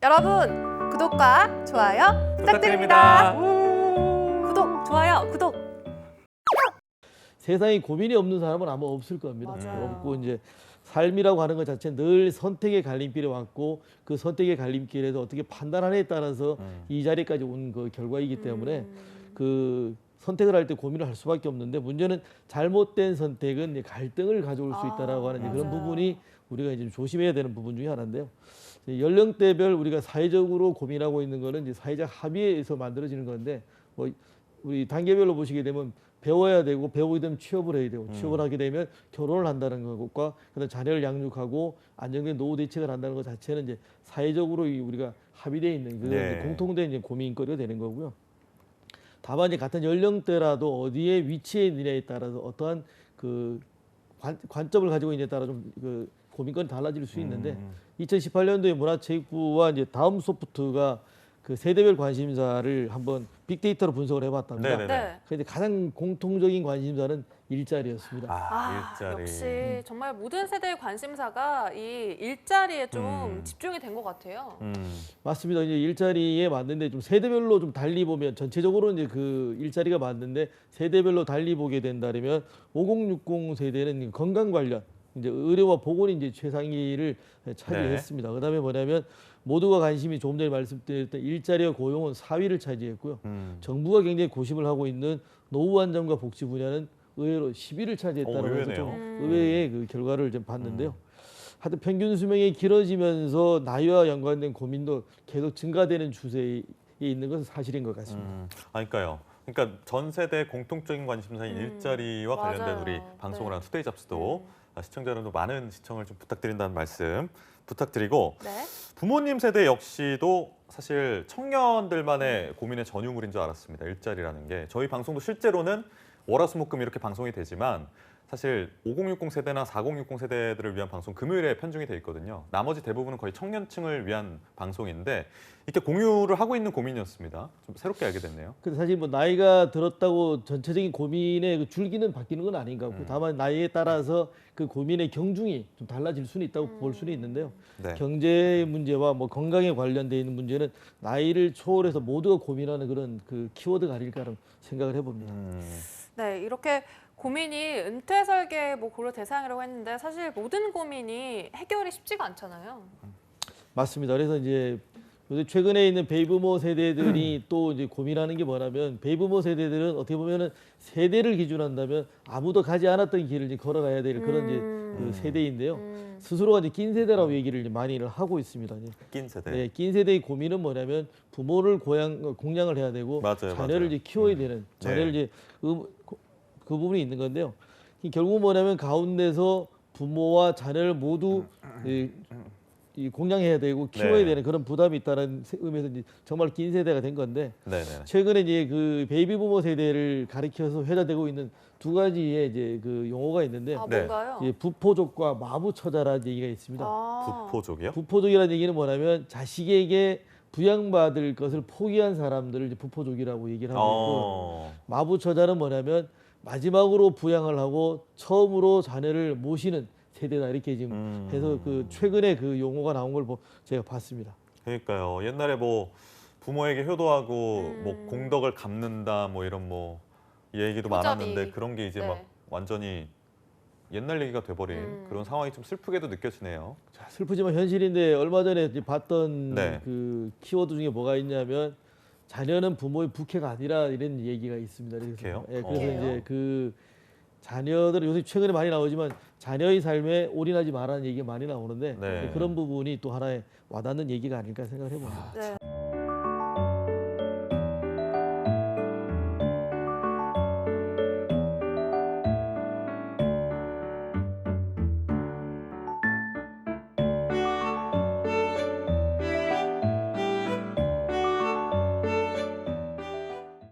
여러분 구독과 좋아요 부탁드립니다. 구독, 좋아요, 구독. 세상에 고민이 없는 사람은 아마 없을 겁니다. 맞아요. 없고 이제 삶이라고 하는 것 자체는 늘 선택의 갈림길에 왔고 그 선택의 갈림길에서 어떻게 판단하느냐에 따라서 이 자리까지 온 그 결과이기 때문에 그 선택을 할 때 고민을 할 수밖에 없는데 문제는 잘못된 선택은 이제 갈등을 가져올 수 있다라고 하는 이제 그런 맞아요. 부분이 우리가 이제 조심해야 되는 부분 중에 하나인데요. 연령대별 우리가 사회적으로 고민하고 있는 거는 이제 사회적 합의에서 만들어지는 건데 뭐 우리 단계별로 보시게 되면 배워야 되고 배우게 되면 취업을 해야 되고 취업을 하게 되면 결혼을 한다는 것과 그다음 자녀를 양육하고 안정된 노후 대책을 한다는 것 자체는 이제 사회적으로 우리가 합의되어 있는 그 네. 공통된 이제 고민거리가 되는 거고요. 다만 이제 같은 연령대라도 어디에 위치해 있느냐에 따라서 어떠한 그 관점을 가지고 있느냐에 따라 좀 그 고민건이 달라질 수 있는데 2018년도에 문화체육부와 이제 다음 소프트가 그 세대별 관심사를 한번 빅데이터로 분석을 해봤답니다. 네네네. 네. 근데 가장 공통적인 관심사는 일자리였습니다. 일자리. 역시 정말 모든 세대의 관심사가 이 일자리에 좀 집중이 된 것 같아요. 맞습니다. 이제 일자리에 맞는데 좀 세대별로 좀 달리 보면 전체적으로 이제 그 일자리가 맞는데 세대별로 달리 보게 된다면 5060 세대는 건강 관련 이제 의료와 보건이 이제 최상위를 차지했습니다. 그다음에 뭐냐면 모두가 관심이 조금 전에 말씀드렸던 일자리와 고용은 4위를 차지했고요. 정부가 굉장히 고심을 하고 있는 노후 안정과 복지 분야는 의외로 10위를 차지했다는 해서 좀 의외의 그 결과를 좀 봤는데요. 하여튼 평균 수명이 길어지면서 나이와 연관된 고민도 계속 증가되는 추세에 있는 것은 사실인 것 같습니다. 그러니까요. 그러니까 전 세대 공통적인 관심사인 일자리와 관련된 맞아요. 우리 방송을 네. 한 투데이 잡스도 시청자 여러분도 많은 시청을 좀 부탁드린다는 말씀 부탁드리고 네. 부모님 세대 역시도 사실 청년들만의 고민의 전유물인 줄 알았습니다. 일자리라는 게. 저희 방송도 실제로는 월화수목금 이렇게 방송이 되지만 사실 5060 세대나 4060 세대들을 위한 방송 금요일에 편중이 돼 있거든요. 나머지 대부분은 거의 청년층을 위한 방송인데 이렇게 공유를 하고 있는 고민이었습니다. 좀 새롭게 알게 됐네요. 근데 사실 뭐 나이가 들었다고 전체적인 고민의 그 줄기는 바뀌는 건 아닌 것 같고 다만 나이에 따라서 그 고민의 경중이 좀 달라질 수는 있다고 볼 수는 있는데요. 네. 경제 문제와 뭐 건강에 관련돼 있는 문제는 나이를 초월해서 모두가 고민하는 그런 그 키워드가 아닐까라는 생각을 해봅니다. 네, 이렇게 고민이 은퇴 설계 뭐 고려 대상이라고 했는데 사실 모든 고민이 해결이 쉽지가 않잖아요. 맞습니다. 그래서 이제 요새 최근에 있는 베이브모 세대들이 또 이제 고민하는 게 뭐냐면 베이브모 세대들은 어떻게 보면은 세대를 기준한다면 아무도 가지 않았던 길을 이제 걸어가야 될 그런 이제 그 세대인데요. 스스로가 이제 낀 세대라고 얘기를 이제 많이들 하고 있습니다. 낀 세대. 네, 낀 세대의 고민은 뭐냐면 부모를 공양을 해야 되고 맞아요, 자녀를 맞아요. 이제 키워야 되는 자녀를 이제 그 부분이 있는 건데요. 결국 뭐냐면 가운데서 부모와 자녀를 모두 이 공양해야 되고 키워야 네. 되는 그런 부담이 있다는 의미에서 이제 정말 긴 세대가 된 건데 네네. 최근에 이제 그 베이비 부모 세대를 가리켜서 회자되고 있는 두 가지의 이제 그 용어가 있는데 아, 네. 뭔가요? 예, 부포족과 마부처자라는 얘기가 있습니다. 부포족이요? 부포족이라는 얘기는 뭐냐면 자식에게 부양받을 것을 포기한 사람들을 이제 부포족이라고 얘기를 하고 있고 마부처자는 뭐냐면 마지막으로 부양을 하고 처음으로 자녀를 모시는 세대다 이렇게 지금 해서 그 최근에 그 용어가 나온 걸 제가 봤습니다. 그러니까요. 옛날에 뭐 부모에게 효도하고 뭐 공덕을 갚는다 뭐 이런 뭐 얘기도 효자비. 많았는데 그런 게 이제 네. 막 완전히 옛날 얘기가 돼버린 그런 상황이 좀 슬프게도 느껴지네요. 자, 슬프지만 현실인데 얼마 전에 이제 봤던 네. 그 키워드 중에 뭐가 있냐면 자녀는 부모의 부캐가 아니라 이런 얘기가 있습니다. 그래서, 부캐요? 그래서 부캐요? 이제 그 자녀들은 요새 최근에 많이 나오지만 자녀의 삶에 올인하지 말라는 얘기가 많이 나오는데 네. 그런 부분이 또 하나의 와닿는 얘기가 아닐까 생각을 해봅니다. 네.